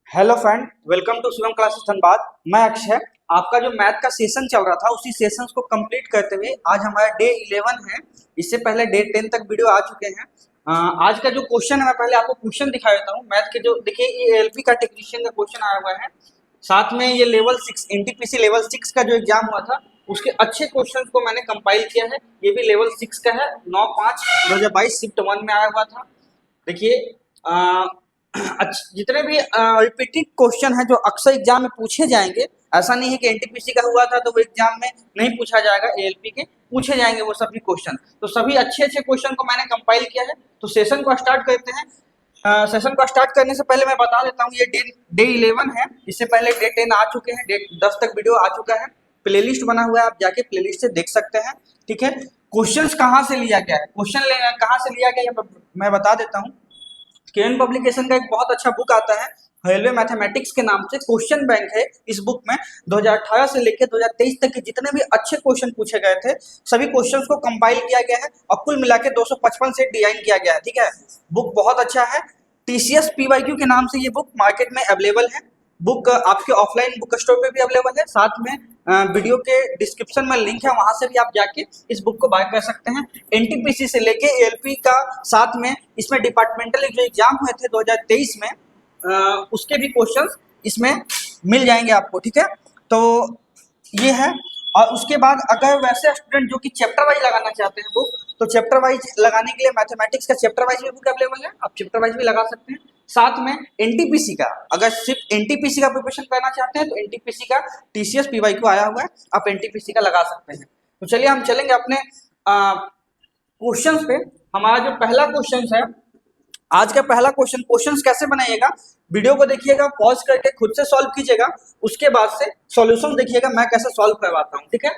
Hello friend, welcome to Shivam classes Dhanbad. मैं अक्षय। आपका जो मैथ का सेशन चल रहा था उसी सेशंस को कंप्लीट करते हुए आज हमारा डे 11 है। इससे पहले डे 10 तक वीडियो आ चुके हैं। आज का जो क्वेश्चन है, मैं पहले आपको क्वेश्चन दिखा देता हूँ मैथ के। जो देखिए, ये एलपी का टेक्नीशियन का क्वेश्चन आया हुआ है। साथ में ये लेवल 6 एनटीपीसी लेवल 6 का जो एग्जाम हुआ था उसके अच्छे क्वेश्चन को मैंने कंपाइल किया है। ये भी लेवल 6 का है, 9/5/2022 शिफ्ट 1 में आया हुआ था। देखिए, जितने भी रिपीटेड क्वेश्चन हैं जो अक्सर एग्जाम में पूछे जाएंगे, ऐसा नहीं है कि एनटीपीसी का हुआ था तो वो एग्जाम में नहीं पूछा जाएगा। एएलपी के पूछे जाएंगे वो सभी क्वेश्चन। तो सभी अच्छे अच्छे क्वेश्चन को मैंने कंपाइल किया है। तो सेशन को स्टार्ट करते हैं। सेशन को स्टार्ट करने से पहले मैं बता देता हूँ, ये डे 11 है। इससे पहले डे 10 आ चुके हैं, डे 10 तक वीडियो आ चुका है। प्लेलिस्ट बना हुआ है, आप जाके प्लेलिस्ट से देख सकते हैं। ठीक है, क्वेश्चंस कहाँ से लिया गया है, क्वेश्चन कहाँ से लिया गया है मैं बता देता हूँ। केएन पब्लिकेशन का एक बहुत अच्छा बुक आता है, रेलवे मैथमेटिक्स के नाम से। क्वेश्चन बैंक है इस बुक में। 2018 से लेकर 2023 तक के जितने भी अच्छे क्वेश्चन पूछे गए थे, सभी क्वेश्चंस को कंपाइल किया गया है और कुल मिला के 255 से डिजाइन किया गया है। ठीक है, बुक बहुत अच्छा है। टीसीएस पीवाईक्यू के नाम से ये बुक मार्केट में अवेलेबल है। बुक आपके ऑफलाइन बुक स्टोर पे भी अवेलेबल है। साथ में वीडियो के डिस्क्रिप्शन में लिंक है, वहां से भी आप जाके इस बुक को बाय कर सकते हैं। एनटीपीसी से लेके एएलपी का, साथ में इसमें डिपार्टमेंटल जो एग्जाम हुए थे 2023 में, उसके भी क्वेश्चंस इसमें मिल जाएंगे आपको। ठीक है, तो ये है। और उसके बाद अगर वैसे स्टूडेंट जो कि चैप्टर वाइज लगाना चाहते हैं बुक, तो चैप्टर वाइज लगाने के लिए मैथमेटिक्स का चैप्टर वाइज भी बुक अवेलेबल है, आप चैप्टर वाइज भी लगा सकते हैं। साथ में एनटीपीसी का, अगर सिर्फ एनटीपीसी का प्रिपरेशन करना चाहते हैं तो एनटीपीसी का टीसीएस पीवाईक्यू आया हुआ है, आप एनटीपीसी का लगा सकते हैं। तो चलिए हम चलेंगे अपने क्वेश्चंस पे। हमारा जो पहला क्वेश्चन है, आज का पहला क्वेश्चंस कैसे बनाइएगा, वीडियो को देखिएगा, पॉज करके खुद से सॉल्व कीजिएगा, उसके बाद से सॉल्यूशन देखिएगा मैं कैसे सॉल्व करवाता हूँ। ठीक है,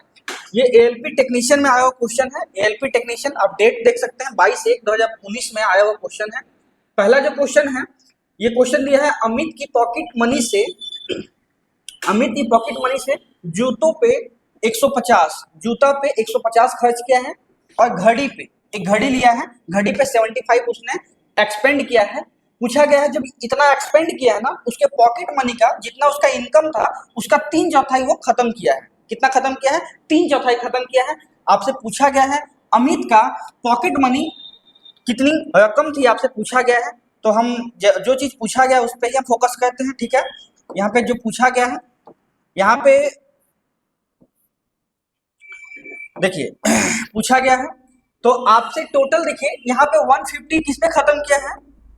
ये एएलपी टेक्नीशियन में आया हुआ क्वेश्चन है। एएलपी टेक्नीशियन, आप डेट देख सकते हैं, 22/1/2019 में आया हुआ क्वेश्चन है। पहला जो क्वेश्चन है, ये क्वेश्चन दिया है, अमित की पॉकेट मनी से जूतों पे 150, जूता पे 150 खर्च किया है और घड़ी पे, एक घड़ी लिया है, घड़ी पे 75 उसने एक्सपेंड किया है। पूछा गया है जब इतना एक्सपेंड किया है ना, उसके पॉकेट मनी का जितना उसका इनकम था उसका 3/4 वो खत्म किया है। कितना खत्म किया है? 3/4 खत्म किया है। आपसे पूछा गया है अमित का पॉकेट मनी कितनी रकम थी, आपसे पूछा गया है। तो हम जो चीज पूछा गया है उस पर ही हम फोकस करते हैं। ठीक है, यहाँ पे जो पूछा गया है, यहाँ पे देखिए पूछा गया है तो आपसे टोटल देखिए, यहाँ पे 150 किसने खत्म किया है?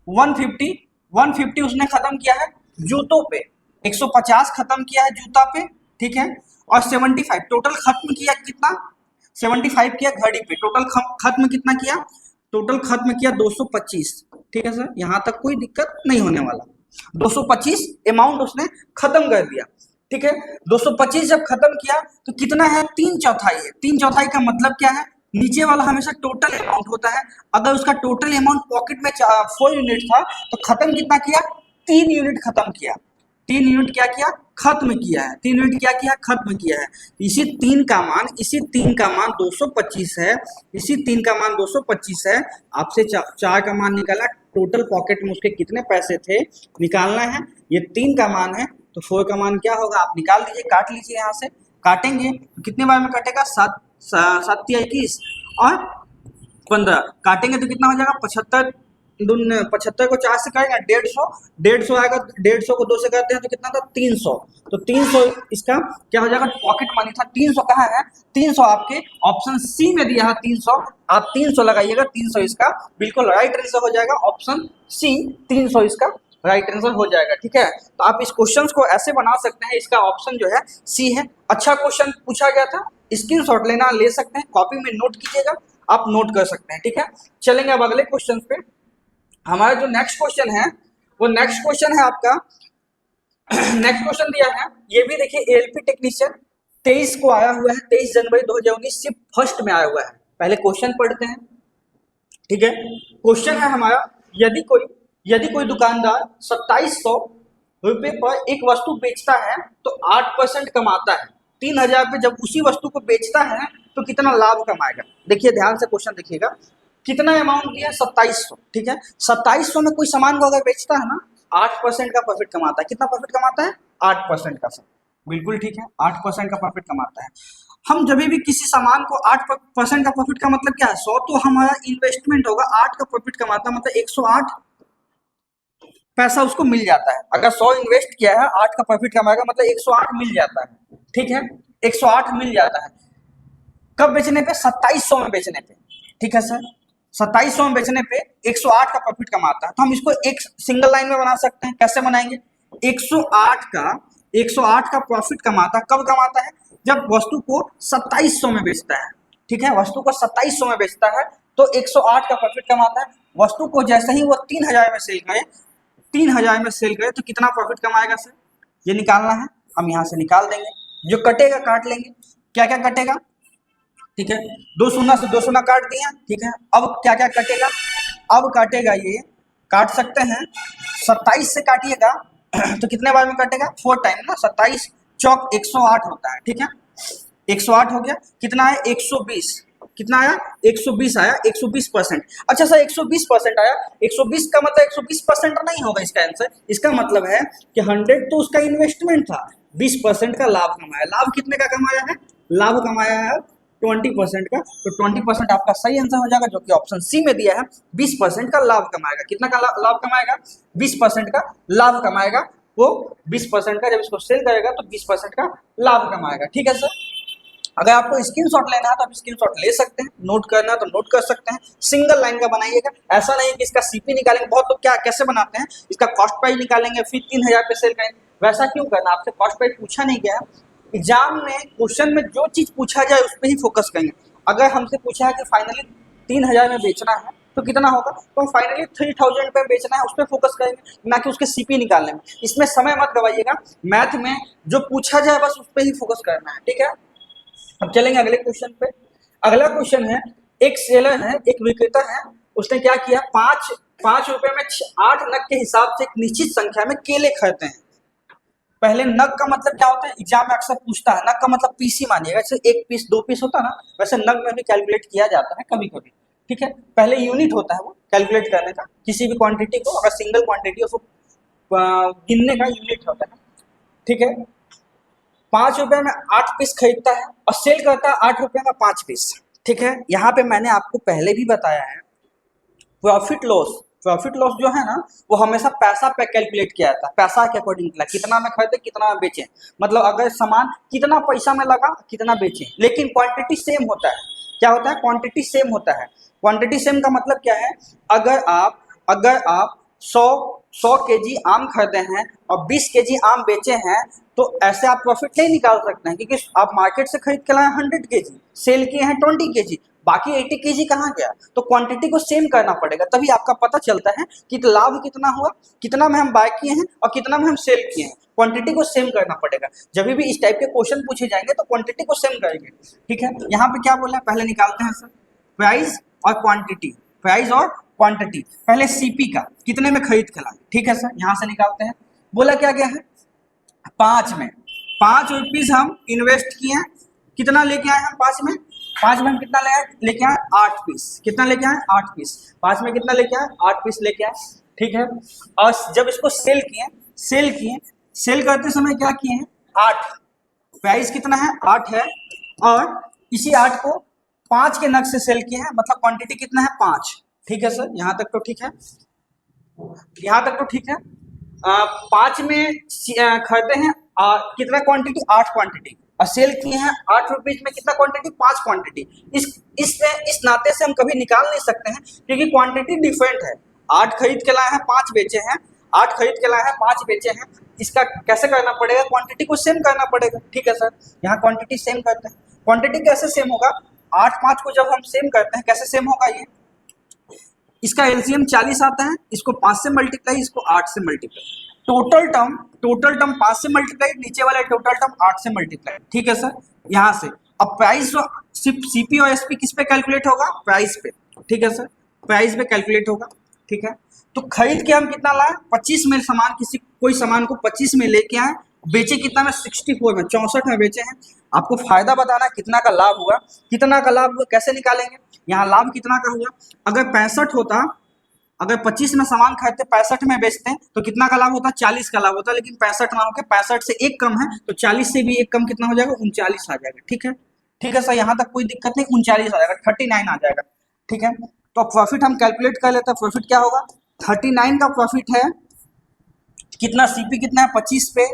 150 उसने खत्म किया है जूतों पे, 150 खत्म किया है जूता पे। ठीक है, और 75 टोटल खत्म किया कितना? 75 किया घड़ी पे। टोटल खत्म कितना किया? टोटल खत्म किया 225। ठीक है सर, यहाँ तक कोई दिक्कत नहीं होने वाला। 225 अमाउंट उसने खत्म कर दिया। ठीक है, 225 जब खत्म किया तो कितना है? 3/4 है। 3/4 का मतलब क्या है? नीचे वाला हमेशा टोटल अमाउंट होता है। अगर उसका टोटल अमाउंट पॉकेट में 4 यूनिट था तो खत्म कितना किया? 3 यूनिट खत्म किया। 3 यूनिट क्या किया? खत्म किया है। 3 यूनिट क्या किया? खत्म किया है। इसी 3 का मान 225 है। इसी 3 का मान 225 है। आपसे 4 का मान निकाला, टोटल पॉकेट में उसके कितने पैसे थे निकालना है। ये 3 का मान है तो 4 का मान क्या होगा? आप निकाल लीजिए, काट लीजिए। यहाँ से काटेंगे तो कितने बार में कटेगा? 7×7=21 और 15 काटेंगे तो कितना हो जाएगा? 75 75 को 4 से करेंगे 150 आएगा। 150 को 2 से करते हैं तो कितना था? 300। तो 300 इसका क्या हो जाएगा? पॉकेट मनी था। 300 कहाँ है? 300 आपके ऑप्शन सी में दिया है। 300 आप 300 लगाइएगा। 300 इसका बिल्कुल राइट आंसर हो जाएगा। ऑप्शन सी 300 इसका राइट आंसर हो जाएगा। ठीक है, तो आप इस क्वेश्चन को ऐसे बना सकते हैं। इसका ऑप्शन जो है सी है। अच्छा क्वेश्चन पूछा गया था, स्क्रीनशॉट लेना ले सकते हैं, कॉपी में नोट कीजिएगा, आप नोट कर सकते हैं। ठीक है, चलेंगे अब अगले क्वेश्चन पे। हमारा जो नेक्स्ट क्वेश्चन है वो नेक्स्ट क्वेश्चन है आपका नेक्स्ट क्वेश्चन दिया है, ये भी देखिए एएलपी टेक्नीशियन 23 को आया हुआ है। 23 जनवरी 2019 सिर्फ फर्स्ट में आया हुआ है। पहले क्वेश्चन पढ़ते हैं। ठीक है, क्वेश्चन है हमारा, यदि कोई दुकानदार 2700 रुपये पर एक वस्तु बेचता है तो 8% कमाता है। 3000 पे जब उसी वस्तु को बेचता है तो कितना लाभ कमाएगा? देखिए ध्यान से क्वेश्चन देखिएगा। कितना अमाउंट दिया, 2700, ठीक है। 2700 में कोई सामान को अगर बेचता है ना, 8% का प्रॉफिट कमाता है। कितना प्रॉफिट कमाता है, 8% का सर, बिल्कुल ठीक है, 8% का प्रॉफिट कमाता है। हम जब भी किसी सामान को 8% का प्रॉफिट का मतलब क्या है, 100 तो हमारा इन्वेस्टमेंट होगा, 8 का प्रॉफिट कमाता है, मतलब 108 पैसा उसको मिल जाता है। अगर 100 इन्वेस्ट किया है, 8 का प्रॉफिट कमाएगा, मतलब 108 मिल जाता है, ठीक है, 108 मिल जाता है। कब बेचने पे, 2700 में बेचने पे, ठीक है सर, 2700 में बेचने पे 108 का प्रॉफिट कमाता है। तो हम इसको एक सिंगल लाइन में बना सकते हैं। कैसे बनाएंगे, 108 का प्रॉफिट कमाता है, कब कमाता है, जब वस्तु को 2700 में बेचता है, ठीक है, वस्तु को 2700 में बेचता है तो 108 का प्रॉफिट कमाता है। वस्तु को जैसे ही वो 3000 में सेल करे, 3000 में सेल करे तो कितना प्रॉफिट कमाएगा सर, ये निकालना है, हम यहाँ से निकाल देंगे। जो कटेगा काट लेंगे, क्या क्या कटेगा, ठीक है, 2 शून्य से 2 शून्य काट दिया, ठीक है। अब क्या क्या कटेगा, अब काटेगा, ये काट सकते हैं, 27 से काटिएगा तो कितने बार में कटेगा, 4 टाइम ना, 27 चौक 108 होता है, ठीक है, 108 हो गया। कितना है, 120, कितना आया, 120 आया, 120%। अच्छा सर 120% आया, 120 का मतलब 120% नहीं होगा इसका आंसर। इसका मतलब है कि 100 तो उसका इन्वेस्टमेंट था, 20% का लाभ कमाया। लाभ कितने का कमाया है, लाभ कमाया है 20% का, तो 20% आपका सही आंसर हो जाएगा, जो कि ऑप्शन सी में दिया है। 20% का लाभ कमाएगा, कितना का लाभ कमाएगा, 20% का लाभ कमाएगा। वो 20% का जब इसको सेल करेगा तो 20% का लाभ कमाएगा, ठीक है सर। अगर आपको स्क्रीनशॉट लेना है तो आप स्क्रीनशॉट ले सकते हैं, नोट करना है तो नोट कर सकते हैं। सिंगल लाइन का बनाइएगा, ऐसा नहीं कि इसका सीपी निकालेंगे। बहुत लोग क्या कैसे बनाते हैं, इसका कॉस्ट प्राइस निकालेंगे फिर 3000 पे सेल करेंगे, वैसा क्यों करना। आपसे कॉस्ट प्राइस पूछा नहीं गया है। एग्जाम में क्वेश्चन में जो चीज पूछा जाए उस पर ही फोकस करेंगे। अगर हमसे पूछा है कि फाइनली 3000 में बेचना है तो कितना होगा, तो फाइनली 3000 पे बेचना है, उस पर फोकस करेंगे, ना कि उसके सीपी निकालने में। इसमें समय मत गवाइएगा, मैथ में जो पूछा जाए बस उस पर ही फोकस करना है, ठीक है। अब चलेंगे अगले क्वेश्चन पे। अगला क्वेश्चन है, एक सेलर है, एक विक्रेता है, उसने क्या किया, 5 रुपए में 8 नग के हिसाब से एक निश्चित संख्या में केले खरीदते हैं। पहले नग का मतलब क्या होता है, एग्जाम में अक्सर पूछता है, नग का मतलब पीसी मानिएगा, जैसे 1 पीस 2 पीस होता है ना, वैसे नग में भी कैलकुलेट किया जाता है कभी कभी, ठीक है। पहले यूनिट होता है वो कैलकुलेट करने का, किसी भी क्वांटिटी को, अगर सिंगल क्वांटिटी उसको गिनने का यूनिट होता है, ठीक है। 5 रुपए में 8 पीस खरीदता है और सेल करता है 8 रुपए में 5 पीस, ठीक है। यहाँ पे मैंने आपको पहले भी बताया है, प्रॉफिट लॉस जो है ना, वो हमेशा पैसा पे कैलकुलेट किया जाता है, पैसा के अकॉर्डिंग निकला, कितना में खरीदे कितना में बेचे, मतलब अगर सामान कितना पैसा में लगा कितना बेचे, लेकिन क्वांटिटी सेम होता है। क्या होता है, क्वांटिटी सेम होता है। क्वांटिटी सेम का मतलब क्या है, अगर आप 100 केजी आम खरीदे हैं और 20 केजी आम बेचे हैं, तो ऐसे आप प्रॉफिट नहीं निकाल सकते हैं, क्योंकि आप मार्केट से खरीद के लाए 100 केजी, सेल किए हैं 20 केजी, बाकी 80 केजी कहाँ गया। तो क्वांटिटी को सेम करना पड़ेगा, तभी आपका पता चलता है कि लाभ कितना हुआ, कितना में हम बाय किए हैं और कितना में हम सेल किए हैं। क्वांटिटी को सेम करना पड़ेगा। जब भी इस टाइप के क्वेश्चन पूछे जाएंगे तो क्वांटिटी को सेम करेंगे, ठीक है। यहाँ पे क्या बोला है, पहले निकालते हैं सर, प्राइस और क्वांटिटी, प्राइस और क्वांटिटी। पहले सीपी का कितने में खरीद के लाए, ठीक है सर, यहाँ से निकालते हैं। बोला क्या गया है, 5 में 5 रुपीज हम इन्वेस्ट किए हैं, कितना लेके आए हम 5 में हम कितना लेके आए 8 पीस, कितना लेके आए 8 पीस, 5 में कितना लेके आए 8 पीस लेके आए, ठीक है। और जब इसको सेल करते समय क्या किए हैं 8, प्राइस कितना है 8 है, और इसी 8 को 5 के नग से सेल किए हैं, मतलब क्वांटिटी कितना है 5, ठीक है सर, यहाँ तक तो ठीक है, यहाँ तक तो ठीक है। 5 में खरीदे हैं कितना क्वांटिटी 8 क्वांटिटी, और सेल किए हैं 8 रुपीज में कितना क्वांटिटी 5 क्वांटिटी। इस नाते से हम कभी निकाल नहीं सकते हैं, क्योंकि क्वांटिटी डिफरेंट है। 8 खरीद के लाए हैं 5 बेचे हैं, 8 खरीद के लाए हैं 5 बेचे हैं, इसका कैसे करना पड़ेगा, क्वांटिटी को सेम करना पड़ेगा, ठीक है सर। यहाँ क्वांटिटी सेम करते हैं, क्वांटिटी कैसे सेम होगा, 8 5 को जब हम सेम करते हैं कैसे सेम होगा, ये इसका एलसीएम 40 आता है, इसको 5 से मल्टीप्लाई, इसको 8 से मल्टीप्लाई, टोटल टर्म 5 से मल्टीप्लाई, नीचे वाला टोटल टर्म 8 से मल्टीप्लाई, ठीक है सर। यहाँ से अब प्राइस सीपी और एसपी किस पे कैलकुलेट होगा, प्राइस पे, ठीक है सर, प्राइस पे कैलकुलेट होगा, ठीक है। तो खरीद के हम कितना लाए 25 में सामान, कोई सामान को 25 में लेके आए बेचे कितना में, 64 में, 64 में बेचे हैं। आपको फायदा बताना है कितना का लाभ हुआ, कितना का लाभ हुआ कैसे निकालेंगे। यहाँ लाभ कितना का हुआ, अगर 65 होता, अगर 25 में सामान खरीदते 65 में बेचते हैं तो कितना का लाभ होता, 40 का लाभ होता, लेकिन 65 ना होकर 65 से एक कम है तो 40 से भी एक कम कितना हो जाएगा, 39 आ जाएगा। ठीक है, ठीक है सर, यहाँ तक कोई दिक्कत नहीं, 39 आ जाएगा, 39 आ जाएगा। ठीक है, तो प्रॉफिट हम कैलकुलेट कर लेते हैं, प्रॉफिट क्या होगा, 39 का प्रॉफिट है कितना, सीपी कितना है 25 पे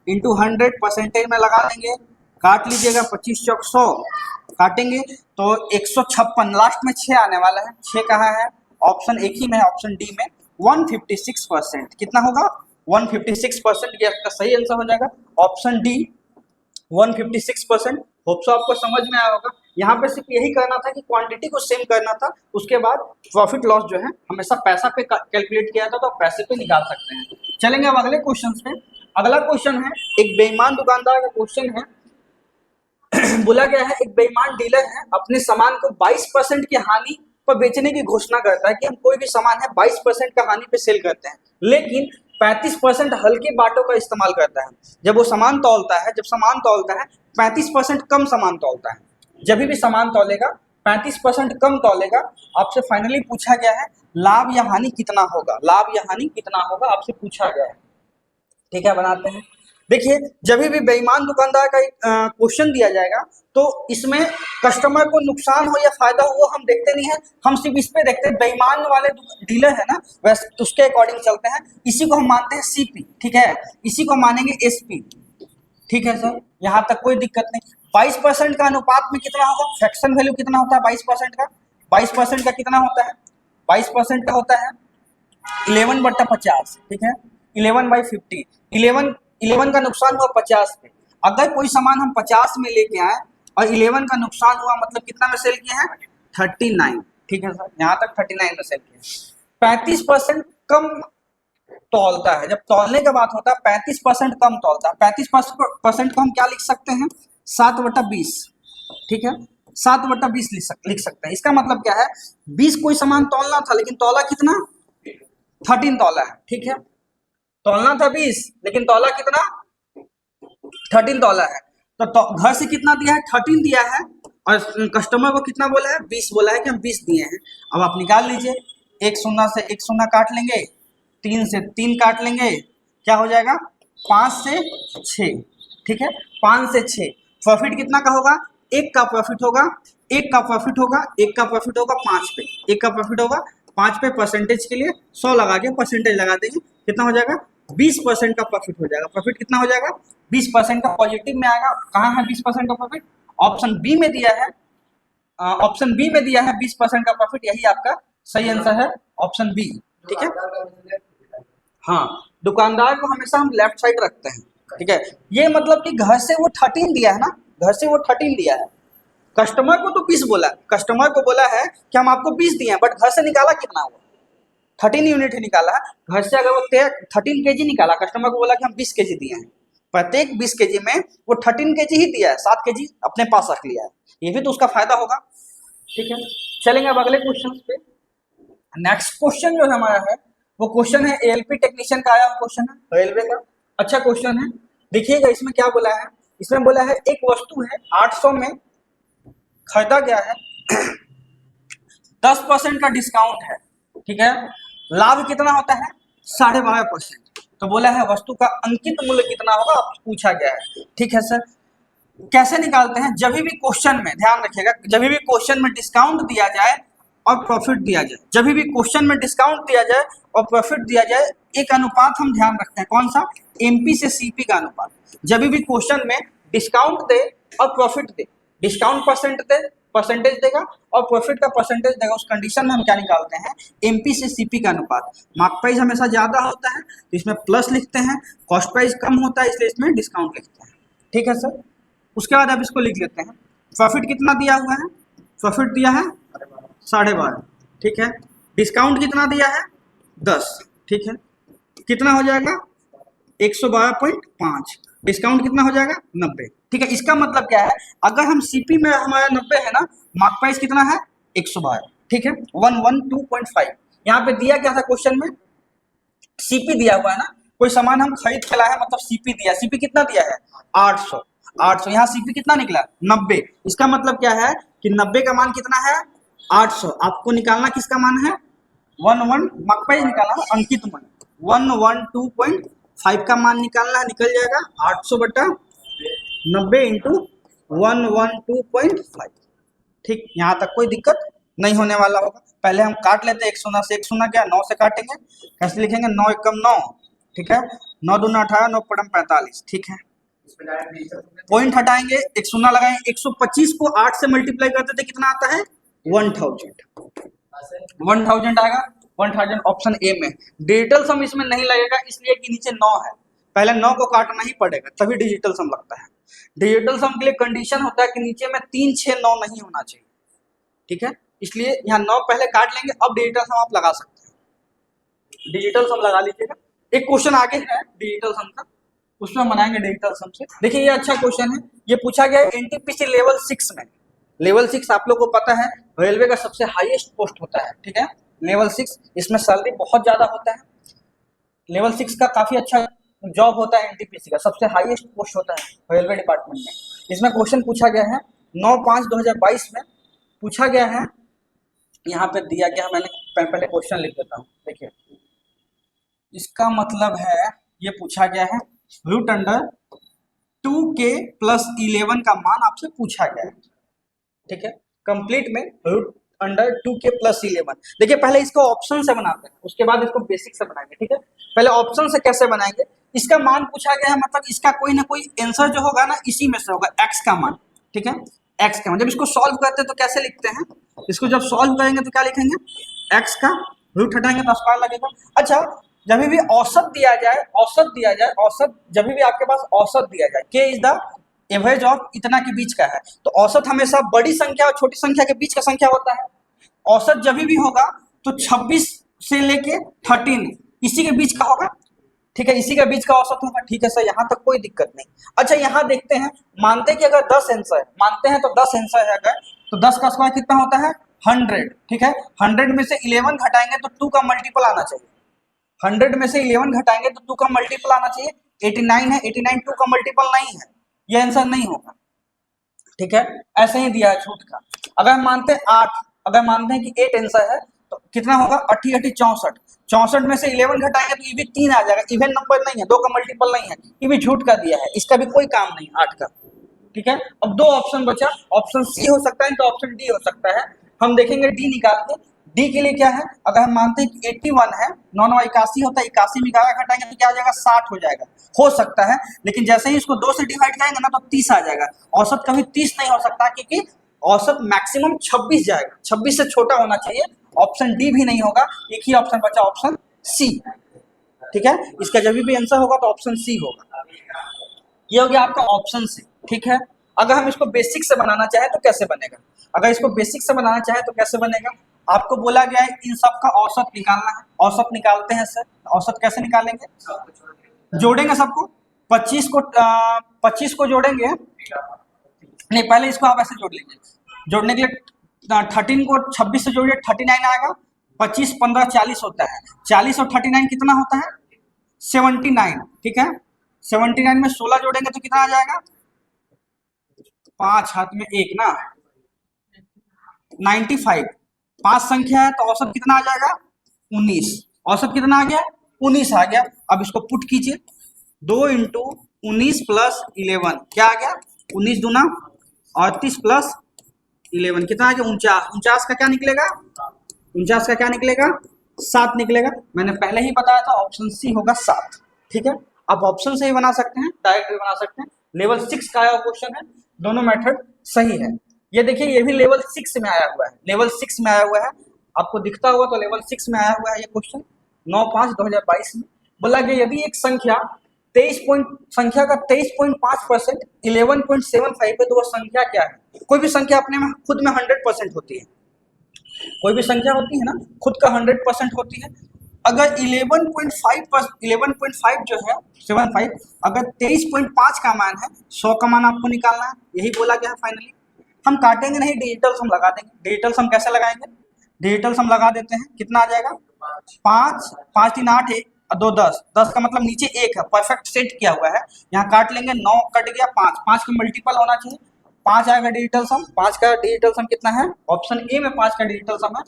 इंटू 100 परसेंटेज में लगा देंगे, काट लीजिएगा, 25 चौक 100 काटेंगे तो 156, लास्ट में 6 आने वाला है, 6 कहाँ है, ऑप्शन एक ही में है, ऑप्शन डी में 156%। कितना होगा 156%, ये आपका सही आंसर हो जाएगा, ऑप्शन डी 156%। होप सो आपको समझ में आया होगा। यहाँ पे सिर्फ यही करना था कि क्वांटिटी को सेम करना था, उसके बाद प्रॉफिट लॉस जो है हमेशा पैसा पे कैलकुलेट किया था तो पैसे पे निकाल सकते हैं। चलेंगे अब अगले क्वेश्चन पे। अगला क्वेश्चन है एक बेईमान दुकानदार का क्वेश्चन है। बोला गया है एक बेईमान डीलर है अपने सामान को 22% की हानि पर बेचने की घोषणा करता है कि हम कोई भी सामान है 22% का हानि पे सेल करते हैं, लेकिन 35% हल्के बाटों का इस्तेमाल करता है। जब वो सामान तौलता है, जब सामान तौलता है 35% कम सामान तौलता है, जब भी सामान तौलेगा 35% कम तौलेगा। आपसे फाइनली पूछा गया है लाभ या हानि कितना होगा, लाभ या हानि कितना होगा आपसे पूछा गया है। ठीक है, बनाते हैं। देखिए जब भी बेईमान दुकानदार का क्वेश्चन दिया जाएगा तो इसमें कस्टमर को नुकसान हो या फायदा हो वो हम देखते नहीं है, हम सिर्फ इस पे देखते हैं बेईमान वाले डीलर है ना, वैसे उसके अकॉर्डिंग चलते हैं। इसी को हम मानते हैं सीपी, ठीक है, इसी को मानेंगे एसपी। ठीक है सर, यहाँ तक कोई दिक्कत नहीं। 22% का अनुपात में कितना होगा, फ्रैक्शन वैल्यू कितना होता है 22% का, 22% का कितना होता है, 22% का होता है 11/50। ठीक है, 11/50, 11 का नुकसान हुआ 50 पे। अगर कोई सामान हम 50 में लेके आए और 11 का नुकसान हुआ, मतलब कितना में सेल किया है 39। ठीक है सर, यहाँ तक 39 में सेल किया। 35% कम तौलता है, जब तौलने का बात होता है 35% कम तौलता है। 35% को हम क्या लिख सकते हैं 7/20। ठीक है, 7/20 लिख सकते हैं। इसका मतलब क्या है, 20 कोई सामान तौलना था लेकिन तौला कितना 13 तौला है। ठीक है, तौलना था 20 लेकिन तौला कितना 13 तौला है। तो घर से कितना दिया है 13 दिया है और कस्टमर को कितना बोला है 20 बोला है कि हम 20 दिए हैं। अब आप निकाल लीजिए, एक शून्य से एक शून्य काट लेंगे, 3 से 3 काट लेंगे, क्या हो जाएगा 5 से 6। ठीक है, 5 से 6। प्रॉफिट कितना का होगा, एक का प्रॉफिट होगा, एक का प्रॉफिट होगा, एक का प्रॉफिट होगा 5 पे, एक का प्रॉफिट होगा 5 पे। परसेंटेज के लिए 100 लगा के परसेंटेज लगा देंगे, कितना हो जाएगा 20% का प्रॉफिट हो जाएगा। प्रॉफिट कितना हो जाएगा 20% का पॉजिटिव में आएगा। कहाँ है 20% का प्रॉफिट, ऑप्शन बी में दिया है, ऑप्शन बी में दिया है 20% का प्रॉफिट, यही आपका सही आंसर है, ऑप्शन बी। ठीक है, हाँ, दुकानदार को हमेशा हम लेफ्ट साइड रखते हैं। ठीक है, ये मतलब कि घर से वो 13 दिया है ना, घर से वो 13 दिया है, कस्टमर को तो 20 बोला, कस्टमर को बोला है कि हम आपको 20 दिए हैं, बट घर से निकाला कितना हुआ 13 यूनिट ही निकाला है। घर से अगर वो 13 केजी निकाला, कस्टमर को बोला कि हम 20 केजी दिए हैं, प्रत्येक 20 केजी में वो 13 केजी ही दिया है, 7 केजी अपने पास रख लिया है, ये भी तो उसका फायदा होगा। ठीक है, चलेंगे अब अगले क्वेश्चन पे। नेक्स्ट क्वेश्चन जो हमारा है वो क्वेश्चन है एएलपी टेक्नीशियन का आया क्वेश्चन है, रेलवे का। अच्छा क्वेश्चन है, देखिएगा इसमें क्या बोला है। इसमें बोला है एक वस्तु है 800 में खरीदा गया है, 10% का डिस्काउंट है। ठीक है, लाभ कितना होता है 12.5%। तो बोला है वस्तु का अंकित मूल्य कितना होगा, आपसे पूछा गया है। ठीक है सर, कैसे निकालते हैं, जब भी क्वेश्चन में ध्यान रखिएगा, जब भी क्वेश्चन में डिस्काउंट दिया जाए और प्रॉफिट दिया जाए, जब भी क्वेश्चन में डिस्काउंट दिया जाए और प्रॉफिट दिया जाए, एक अनुपात हम ध्यान रखते हैं, कौन सा, एमपी से सीपी का अनुपात। जब भी क्वेश्चन में डिस्काउंट दे और प्रॉफिट दे, डिस्काउंट परसेंटेज देगा और प्रॉफिट का परसेंटेज देगा, उस कंडीशन में हम क्या निकालते हैं, एमपी से सीपी का अनुपात। मार्क प्राइस हमेशा ज्यादा होता है तो इसमें प्लस लिखते हैं, कॉस्ट प्राइस कम होता है इसलिए इसमें डिस्काउंट लिखते हैं। ठीक है सर, उसके बाद आप इसको लिख लेते हैं, प्रॉफिट कितना दिया हुआ है, प्रॉफिट दिया है 12.5। ठीक है, डिस्काउंट कितना दिया है 10। ठीक है, कितना हो जाएगा 112.5, डिस्काउंट कितना हो जाएगा 90। ठीक है, इसका मतलब क्या है, अगर हम सीपी में हमारा 90 है ना, मार्क प्राइस कितना है 112। ठीक है, 112.5। यहाँ पे दिया क्या था क्वेश्चन में, सीपी दिया हुआ है ना, कोई सामान हम खरीद के लाए हैं, मतलब सीपी दिया, सीपी कितना दिया है 800, 800, यहाँ सीपी कितना निकला 90। इसका मतलब क्या है कि 90 का मान कितना है 800। आपको निकालना किसका मान है 11 मकपेज निकालना, अंकित मान 112.5 का मान निकालना है, निकल जाएगा 800 बटा 90 इंटू 112.5। ठीक, यहाँ तक कोई दिक्कत नहीं होने वाला होगा। पहले हम काट लेते हैं, 1 शून्य से 1 शून्य गया, 9 से काटेंगे, कैसे लिखेंगे 9 एकम 9, ठीक है, 9 दूना 18, 9 पड़म 45, ठीक है। पॉइंट हटाएंगे, 1 शून्य लगाएंगे, 125 को 8 से मल्टीप्लाई करते थे कितना आता है 1000 आएगा, 1000 ऑप्शन ए में। डिजिटल सम इसमें नहीं लगेगा इसलिए कि नीचे 9 है, पहले 9 को काटना ही पड़ेगा तभी डिजिटल सम लगता है। डिजिटल सम के लिए कंडीशन होता है कि नीचे में 3 6 9 नहीं होना चाहिए, ठीक है, इसलिए यहाँ 9 पहले काट लेंगे, अब डिजिटल सम आप लगा सकते हैं। डिजिटल सम लगा लीजिएगा। एक क्वेश्चन आगे है डिजिटल सम का, उसमें बनाएंगे डिजिटल सम से। देखिए ये अच्छा क्वेश्चन है, ये पूछा गया है एनटीपीसी लेवल 6 में। लेवल 6 आप लोग को पता है रेलवे का सबसे हाईएस्ट पोस्ट होता है, ठीक है, लेवल 6, इसमें सैलरी बहुत ज्यादा होता है। लेवल 6 का काफी अच्छा जॉब होता है, एनटीपीसी का सबसे हाईएस्ट पोस्ट होता है रेलवे डिपार्टमेंट में। इसमें क्वेश्चन पूछा गया है 9/5/2022 में पूछा गया है, यहाँ पे दिया गया, मैंने पहले क्वेश्चन लिख देता हूँ। देखिए इसका मतलब है ये पूछा गया है रूट अंडर 2k + 11 का मान आपसे पूछा गया है, ठीक है, कंप्लीट में रूट अंडर 2k + 11। देखिए पहले इसको ऑप्शन से बनाते हैं, उसके बाद इसको बेसिक से बनाएंगे, ठीक है। पहले ऑप्शन से कैसे बनाएंगे, इसका मान पूछा गया है, मतलब इसका कोई ना कोई आंसर जो होगा ना इसी में से होगा, x का मान, ठीक है, x का मान। जब इसको सॉल्व करते हैं तो कैसे लिखते हैं, इसको जब सॉल्व करेंगे तो क्या लिखेंगे, x का रूट हटाएंगे तो स्क्वायर लगेगा। अच्छा, जब भी औसत दिया जाए, औसत जब भी आपके पास औसत दिया जाए, k is the average of इतना के बीच का है, तो औसत हमेशा बड़ी संख्या और छोटी संख्या के बीच का संख्या होता है। औसत जब भी होगा तो 26 से लेके 13 इसी के बीच का होगा, ठीक है, इसी के बीच का औसत होगा, ठीक है सर, यहाँ तक कोई दिक्कत नहीं। अच्छा यहाँ देखते हैं, मानते हैं कि अगर 10 आंसर है, मानते हैं तो 10 आंसर है अगर, तो 10 का स्क्वायर कितना होता है 100, ठीक है। 100 में से 11 घटाएंगे तो 2 का मल्टीपल आना चाहिए, 100 में से 11 घटाएंगे तो 2 का मल्टीपल आना चाहिए। 89 है, 89 2 का मल्टीपल नहीं है, ये आंसर नहीं होगा, ठीक है, ऐसे ही दिया है झूठ का। अगर हम मानते हैं 8, अगर मानते हैं कि 8 आंसर है तो कितना होगा 8 8 64, 64 में से 11 घटाएंगे तो ये भी 3 आ जाएगा, इवन नंबर नहीं है, 2 का मल्टीपल नहीं है, ये भी झूठ का दिया है, इसका भी कोई काम नहीं 8 का, ठीक है। अब 2 ऑप्शन बचा, ऑप्शन सी हो सकता है तो ऑप्शन डी हो सकता है, हम देखेंगे डी निकाल के। डी के लिए क्या है, अगर हम मानते हैं कि 81 है, 9 9 81 होता है, 81 में 11 घटाएंगे तो क्या आ जाएगा 60 हो जाएगा, हो सकता है, लेकिन जैसे ही इसको 2 से डिवाइड करेंगे ना तो 30 आ जाएगा। औसत कभी 30 नहीं हो सकता क्योंकि औसत मैक्सिमम 26 जाएगा, 26 से छोटा होना चाहिए। ऑप्शन डी भी नहीं होगा, एक ही ऑप्शन बचा ऑप्शन सी, ठीक है, इसका जब भी आंसर होगा तो ऑप्शन सी होगा। ये हो गया आपका ऑप्शन सी, ठीक है। अगर हम इसको बेसिक से बनाना चाहें तो कैसे बनेगा, अगर इसको बेसिक से बनाना चाहें तो कैसे बनेगा, आपको बोला गया है इन सब का औसत निकालना है, औसत निकालते हैं सर, औसत कैसे निकालेंगे, जोड़ेंगे सबको, 25 को जोड़ेंगे, नहीं पहले इसको आप ऐसे जोड़ लेंगे, जोड़ने के लिए 13 को 26 से जोड़िए 39 आएगा, 25 15 40 होता है, 40 और 39 कितना होता है 79, ठीक है। 79 में 16 जोड़ेंगे तो कितना आ जाएगा, 5 हाथ में 1 ना, 95, 5 संख्या है तो औसत कितना आ जाएगा 19, औसत कितना आ गया 19 आ गया। अब इसको पुट कीजिए, 2 × 19 + 11 क्या आ गया 19 दूना 38 + 11 कितना आ गया 49, 49 का क्या निकलेगा 49 का क्या निकलेगा 7 निकलेगा। मैंने पहले ही बताया था ऑप्शन सी होगा 7, ठीक है। आप ऑप्शन से ही बना सकते हैं, डायरेक्ट भी बना सकते हैं। लेवल 6 का आया क्वेश्चन है, दोनों मेथड सही है। ये देखिए ये भी लेवल 6 में आया हुआ है, लेवल 6 में आया हुआ है, आपको दिखता होगा तो लेवल 6 में आया हुआ है ये क्वेश्चन 9/5/2022 में। बोला गया यदि एक संख्या संख्या का 23.5% 11.75 है तो वह संख्या क्या है। कोई भी संख्या अपने में खुद में 100% होती है, कोई भी संख्या होती है ना खुद का 100% होती है। अगर 11.5 जो है 75, अगर 23.5 का मान है, 100 का मान आपको निकालना है, यही बोला गया है फाइनली। हम काटेंगे नहीं, डिजिटल सम लगा देंगे। डिजिटल सम कैसे लगाएंगे, डिजिटल सम लगा देते हैं, कितना आ जाएगा 5 5 3 8 है, दो 10, 10 का मतलब नीचे एक है, परफेक्ट सेट किया हुआ है। यहाँ काट लेंगे, 9 कट गया, 5, 5 का मल्टीपल होना चाहिए, 5 आएगा डिजिटल सम। 5 का डिजिटल सम कितना है? ऑप्शन ए में 5 का डिजिटल सम है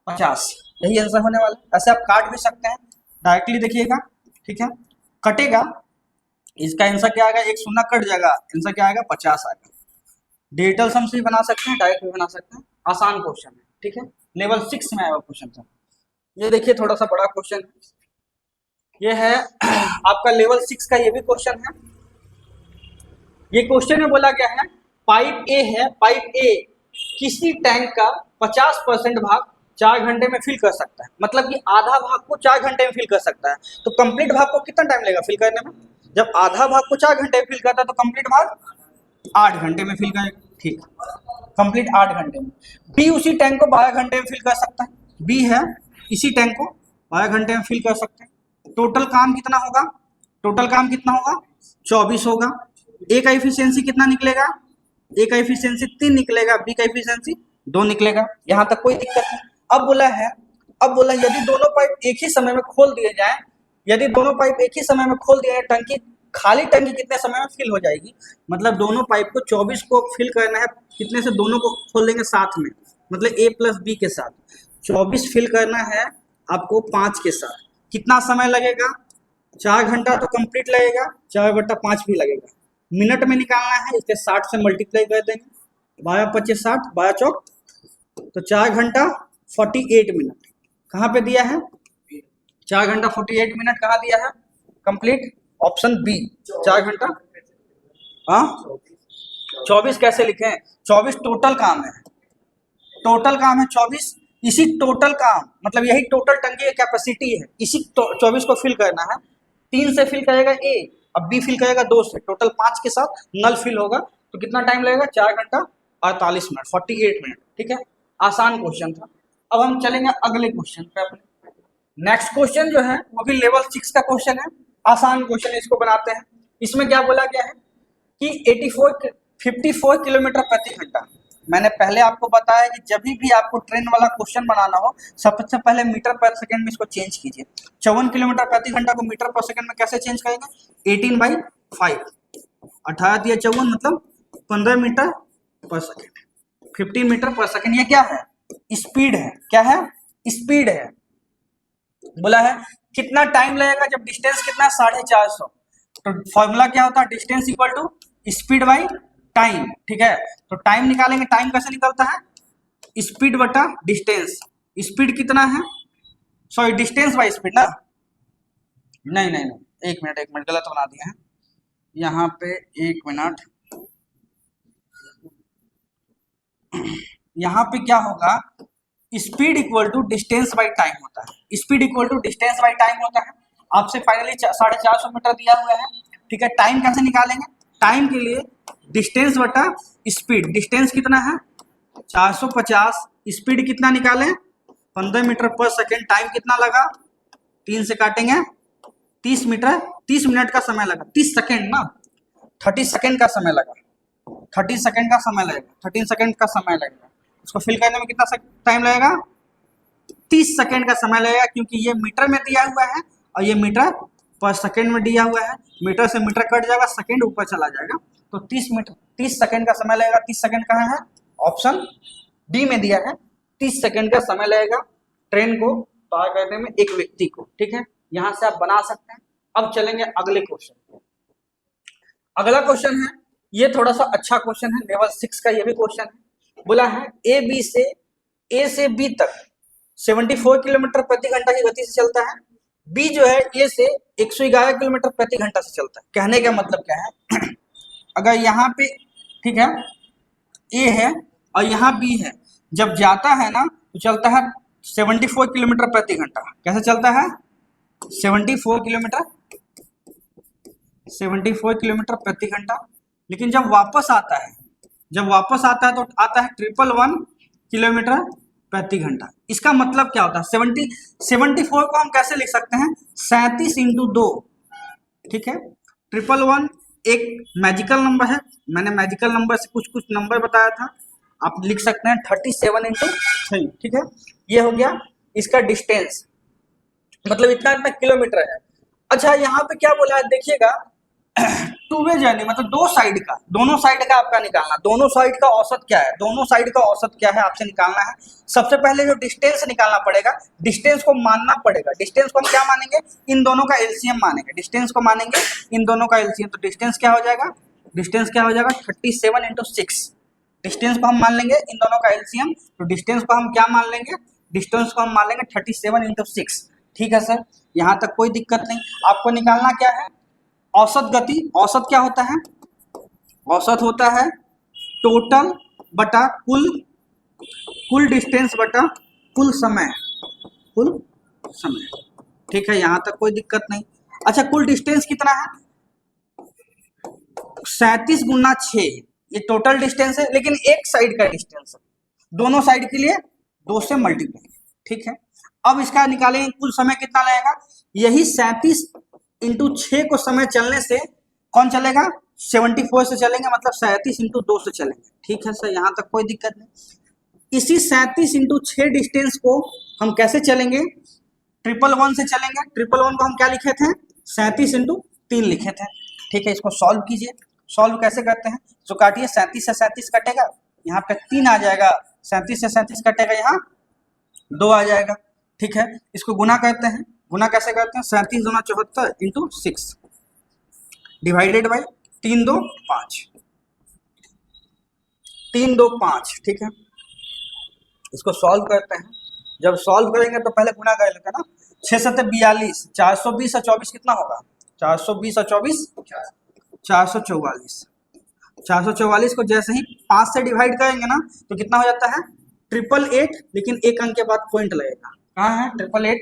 50। यही आंसर होने वाला है। ऐसे आप काट भी सकते हैं, डायरेक्टली देखिएगा, ठीक है, कटेगा, इसका आंसर क्या आएगा? एक शून्य कट जाएगा, आंसर क्या आएगा? 50 आएगा। डिजिटल सम से भी बना सकते हैं, डायरेक्ट भी बना सकते हैं, आसान क्वेश्चन है, ठीक है। लेवल 6 में आया क्वेश्चन था। ये देखिए थोड़ा सा बड़ा क्वेश्चन है, ये है आपका लेवल 6 का, ये भी क्वेश्चन है। ये क्वेश्चन में बोला गया है पाइप ए है, पाइप ए किसी टैंक का 50% भाग 4 घंटे में फिल कर सकता है, मतलब कि आधा भाग को 4 घंटे में फिल कर सकता है। तो कंप्लीट भाग को कितना टाइम लगेगा फिल करने में? जब आधा भाग को 4 घंटे में फिल करता है तो कंप्लीट भाग 8 घंटे में फिल करेगा, ठीक, कंप्लीट 8 घंटे में। बी उसी टैंक को 12 घंटे में फिल कर सकता है, बी है इसी टैंक को 12 घंटे में फिल कर सकते हैं। टोटल काम कितना होगा? टोटल काम कितना होगा? 24 होगा। ए का एफिशिएंसी कितना निकलेगा? ए का एफिशिएंसी 3 निकलेगा, बी का एफिशिएंसी 2 निकलेगा। यहाँ तक कोई दिक्कत नहीं। अब बोला यदि दोनों पाइप एक ही समय में खोल दिए जाए, यदि दोनों पाइप एक ही समय में खोल दिए जाए, टंकी खाली टंकी कितने समय में फिल हो जाएगी? मतलब दोनों पाइप को 24 को फिल करना है, कितने से? दोनों को खोल देंगे साथ में, मतलब ए प्लस बी के साथ 24 फिल करना है आपको 5 के साथ। कितना समय लगेगा? 4 घंटा तो कंप्लीट लगेगा, 4/5 भी लगेगा। मिनट में निकालना है, इसे 60 से मल्टीप्लाई कर देंगे, 12 25 60, 12 चौक, तो 4 घंटा 48 मिनट। कहाँ पे दिया है? 4 घंटा 48 मिनट कहाँ दिया है? कंप्लीट ऑप्शन बी, 4 घंटा। हाँ 24 कैसे लिखें? 24 टोटल काम है, टोटल काम है 24। इसी टोटल काम मतलब यही टोटल टंकी की कैपेसिटी है, इसी 24 को फिल करना है। 3 से फिल करेगा ए, अब बी फिल करेगा 2 से, टोटल 5 के साथ नल फिल होगा, तो कितना टाइम लगेगा? 4 घंटा 48 मिनट, 48 मिनट, ठीक है। आसान क्वेश्चन था। अब हम चलेंगे अगले क्वेश्चन पे अपने। नेक्स्ट क्वेश्चन जो है वो भी लेवल 6 का क्वेश्चन है, आसान क्वेश्चन है, इसको बनाते हैं। इसमें क्या बोला गया है कि 54 किलोमीटर प्रति घंटा। मैंने पहले आपको बताया कि जब भी आपको ट्रेन वाला क्वेश्चन बनाना हो, सबसे पहले मीटर पर सेकंड में इसको चेंज कीजिए। 54 किलोमीटर प्रति घंटा को मीटर पर सेकंड में कैसे चेंज करेंगे? 18/5, 18 दिया 54 मतलब 15 मीटर पर सेकंड, 15 मीटर पर सेकंड। ये क्या है? स्पीड है। क्या है? स्पीड है। बोला है कितना टाइम लगेगा जब डिस्टेंस कितना? 450। तो फॉर्मूला क्या होता है? Distance equal to speed by time, ठीक है। तो टाइम निकालेंगे, टाइम कैसे निकलता है? स्पीड बटा डिस्टेंस। स्पीड कितना है? सॉरी डिस्टेंस बाई स्पीड ना, नहीं, एक मिनट गलत बना दिया है यहाँ पे, एक मिनट। यहाँ पे क्या होगा? Speed equal to distance by time होता है, speed equal to distance by time होता है। आपसे फाइनली 450 मीटर दिया हुआ है, ठीक है। टाइम कैसे निकालेंगे? टाइम के लिए डिस्टेंस बटा स्पीड। डिस्टेंस कितना है? 450, स्पीड कितना निकालें? 15 मीटर पर सेकेंड। टाइम कितना लगा? 3 से काटेंगे 30 मीटर, 30 मिनट का समय लगा, 30 सेकेंड ना, 30 सेकेंड का समय लगा, 30 सेकेंड का समय लगेगा, 13 सेकेंड का समय लगेगा। उसको फिल करने में कितना टाइम लगेगा? 30 सेकेंड का समय लगेगा, क्योंकि ये मीटर में दिया हुआ है और ये मीटर पर सेकेंड में दिया हुआ है। मीटर से मीटर कट जाएगा, सेकेंड ऊपर चला जाएगा, तो 30 सेकेंड का समय लगेगा। 30 सेकेंड कहाँ है? ऑप्शन डी में दिया है, 30 सेकेंड का समय लगेगा ट्रेन को पार करने में एक व्यक्ति को, ठीक है। यहां से आप बना सकते हैं। अब चलेंगे अगले क्वेश्चन। अगला क्वेश्चन है, ये थोड़ा सा अच्छा क्वेश्चन है, लेवल 6 का ये भी क्वेश्चन है। बोला है ए से बी तक 74 किलोमीटर प्रति घंटा की गति से चलता है। बी जो है ए से 111 किलोमीटर प्रति घंटा से चलता है। कहने का मतलब क्या है? अगर यहाँ पे, ठीक है, ए है और यहाँ बी है, जब जाता है ना तो चलता है 74 किलोमीटर प्रति घंटा। कैसे चलता है? 74 किलोमीटर प्रति घंटा। लेकिन जब वापस आता है तो आता है 111 किलोमीटर प्रति घंटा। इसका मतलब क्या होता है? 74 को हम कैसे लिख सकते हैं? 37 × 2, ठीक है। 111 एक मैजिकल नंबर है, मैंने मैजिकल नंबर से कुछ नंबर बताया था, आप लिख सकते हैं 37 × 3, ठीक है। ये हो गया इसका डिस्टेंस, मतलब इतना इतना किलोमीटर है। अच्छा यहाँ पे क्या बोला है देखिएगा, टू वे जर्नी मतलब दो साइड का, दोनों साइड का आपका निकालना, दोनों साइड का औसत क्या है, दोनों साइड का औसत क्या है आपसे निकालना है। सबसे पहले जो डिस्टेंस निकालना पड़ेगा, डिस्टेंस को मानना पड़ेगा। डिस्टेंस को हम क्या मानेंगे, इन दोनों का एलसीएम मानेंगे, डिस्टेंस को मानेंगे इन दोनों का एलसीएम। तो डिस्टेंस क्या हो जाएगा, डिस्टेंस क्या हो जाएगा 37 × 6। डिस्टेंस को हम मान लेंगे इन दोनों का एलसीएम, तो डिस्टेंस को हम क्या मान लेंगे, डिस्टेंस को हम मान लेंगे 37 × 6। ठीक है सर, यहाँ तक कोई दिक्कत नहीं। आपको निकालना क्या है, औसत गति। औसत क्या होता है, औसत होता है टोटल बटा कुल डिस्टेंस बटा कुल समय, कुल समय। ठीक है, यहां तक कोई दिक्कत नहीं। अच्छा कुल डिस्टेंस कितना है, 37 × 6, ये टोटल डिस्टेंस है, लेकिन एक साइड का डिस्टेंस है, दोनों साइड के लिए 2 से मल्टीप्लाई। ठीक है, अब इसका निकालेंगे कुल समय कितना लगेगा, यही 37 × 6 को समय चलने से कौन चलेगा, 74 से चलेंगे, मतलब 37 × 2 से चलेंगे। ठीक है सर, यहाँ तक कोई दिक्कत नहीं। इसी 37 × 6 डिस्टेंस को हम कैसे चलेंगे, 111 से चलेंगे। 111 को हम क्या लिखे थे, 37 × 3 लिखे थे। ठीक है, इसको सॉल्व कीजिए। सॉल्व कैसे करते हैं, तो काटिए, 37 से 37 कटेगा, यहाँ पे 3 आ जाएगा, 37 से 37 कटेगा, यहाँ 2 आ जाएगा। ठीक है, इसको गुना करते हैं। गुना कैसे करते हैं, 37 × 2 = 74 × 6 डिवाइडेड बाई 3 2 5, 3 2 5। ठीक है, इसको सॉल्व करते हैं। जब सॉल्व करेंगे तो पहले गुना कर लेते हैं ना, 6 7 42, 420 और 24 कितना होगा, 420 और 24 444। 444 को जैसे ही 5 से डिवाइड करेंगे ना तो कितना हो जाता है 888, लेकिन एक अंक के बाद पॉइंट लगेगा। कहाँ है 888,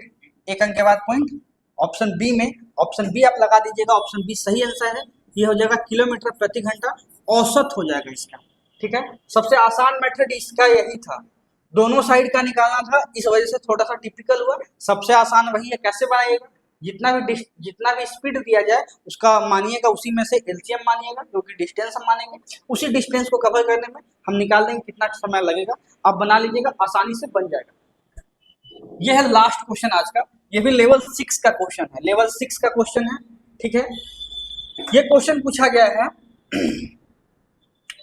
एक अंक के बाद पॉइंट, ऑप्शन बी में। ऑप्शन बी आप लगा दीजिएगा, ऑप्शन बी सही आंसर है। ये हो जाएगा किलोमीटर प्रति घंटा, औसत हो जाएगा इसका। ठीक है, सबसे आसान मेथड इसका यही था, दोनों साइड का निकालना था, इस वजह से थोड़ा सा टिपिकल हुआ। सबसे आसान वही है, कैसे बनाइएगा, जितना भी स्पीड दिया जाए उसका मानिएगा, उसी में से एलसीएम मानिएगा, क्योंकि डिस्टेंस हम मानेंगे, उसी डिस्टेंस को कवर करने में हम निकाल देंगे कितना समय लगेगा। आप बना लीजिएगा, आसानी से बन जाएगा। यह है लास्ट क्वेश्चन आज का, ये भी लेवल 6 का क्वेश्चन है, लेवल 6 का क्वेश्चन है। ठीक है, ये क्वेश्चन पूछा गया है,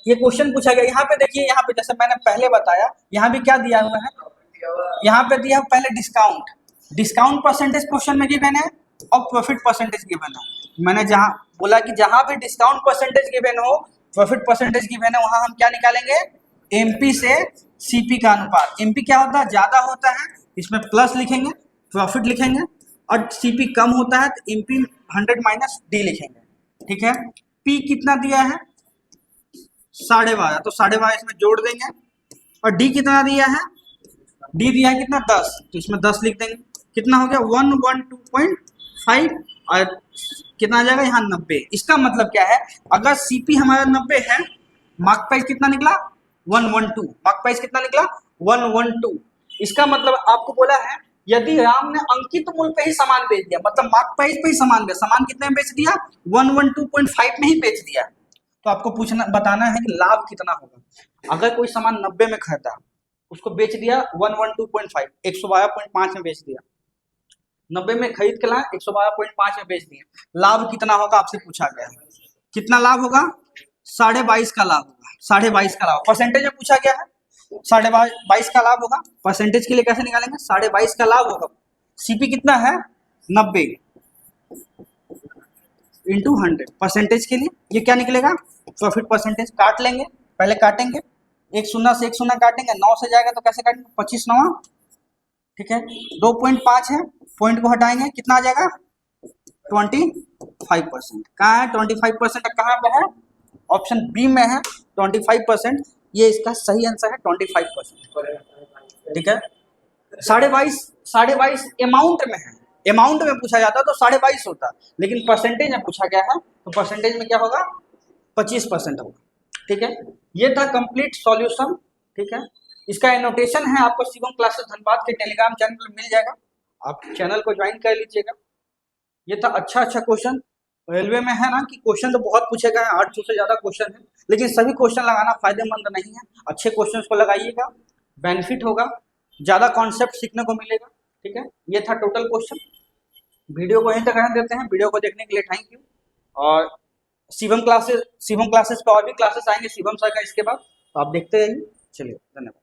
ये क्वेश्चन पूछा गया, यहाँ पे देखिए, यहाँ पे जैसे मैंने पहले बताया, यहाँ भी क्या दिया हुआ है, यहाँ पे दिया पहले डिस्काउंट परसेंटेज क्वेश्चन में गिवन है और प्रॉफिट परसेंटेज गिवन है। मैंने जहाँ बोला कि जहाँ पे डिस्काउंट परसेंटेज गिवन हो, प्रॉफिट परसेंटेज गिवन है, वहां हम क्या निकालेंगे, एमपी से सीपी का अनुपात। एमपी क्या होता है, ज्यादा होता है, इसमें प्लस लिखेंगे, प्रॉफिट लिखेंगे, और सीपी कम होता है तो एमपी 100 - डी लिखेंगे। ठीक है, पी कितना दिया है 12.5, तो 12.5 इसमें जोड़ देंगे, और डी कितना दिया है, डी दिया है कितना 10, तो इसमें 10 लिख देंगे। कितना हो गया 112.5, और कितना आ जाएगा यहाँ 90। इसका मतलब क्या है, अगर सीपी हमारा 90 है, मार्क प्राइस कितना निकला 112, मार्क प्राइस कितना निकला 112। इसका मतलब आपको बोला है यदि राम ने अंकित मूल्य पे ही सामान बेच दिया, मतलब मार्क प्राइस पे ही सामान बेच, सामान कितने में बेच दिया 112.5 में ही बेच दिया, तो आपको बताना है कि लाभ कितना होगा। अगर कोई सामान 90 में खरीदा, उसको बेच दिया 112.5, 112.5 में बेच दिया, 90 में खरीद के लाए 112.5 में बेच दिए, लाभ कितना होगा आपसे पूछा गया है। कितना लाभ होगा 22.5 का लाभ होगा, 22.5 का लाभ। परसेंटेज में पूछा गया है, 22.5 का लाभ होगा। परसेंटेज के लिए कैसे निकालेंगे, 22.5 का लाभ होगा, सीपी कितना है 90 × 100। परसेंटेज के लिए ये क्या निकलेगा, प्रॉफिट परसेंटेज। काट लेंगे, पहले काटेंगे, एक शून्य से एक शून्य काटेंगे, 9 से जाएगा तो कैसे काटेंगे 25 9। ठीक है, 2.5 है, पॉइंट को हटाएंगे, कितना आ जाएगा 25%। कहाँ है 25%, कहाँ पे है, ऑप्शन बी में है 25%। ये इसका सही आंसर है 25%। ठीक है, 22.5 अमाउंट में है, अमाउंट में पूछा जाता तो 22.5 होता, लेकिन परसेंटेज में पूछा गया है तो परसेंटेज में क्या होगा 25% होगा। ठीक है, ये था कंप्लीट सॉल्यूशन। ठीक है, इसका एनोटेशन है आपको शिवम क्लासेस धनबाद के टेलीग्राम चैनल पर मिल जाएगा, आप चैनल को ज्वाइन कर लीजिएगा। ये था अच्छा क्वेश्चन। रेलवे में है ना कि क्वेश्चन तो बहुत पूछे गए हैं, 800 से ज्यादा क्वेश्चन है, लेकिन सभी क्वेश्चन लगाना फायदेमंद नहीं है। अच्छे क्वेश्चन को लगाइएगा, बेनिफिट होगा, ज्यादा कॉन्सेप्ट सीखने को मिलेगा। ठीक है, ये था टोटल क्वेश्चन। वीडियो को यहीं तक रहने देते हैं। वीडियो को देखने के लिए थैंक यू। और शिवम क्लासेस पे और भी क्लासेस आएंगे शिवम सर का इसके बाद, तो आप देखते रहिए। चलिए, धन्यवाद।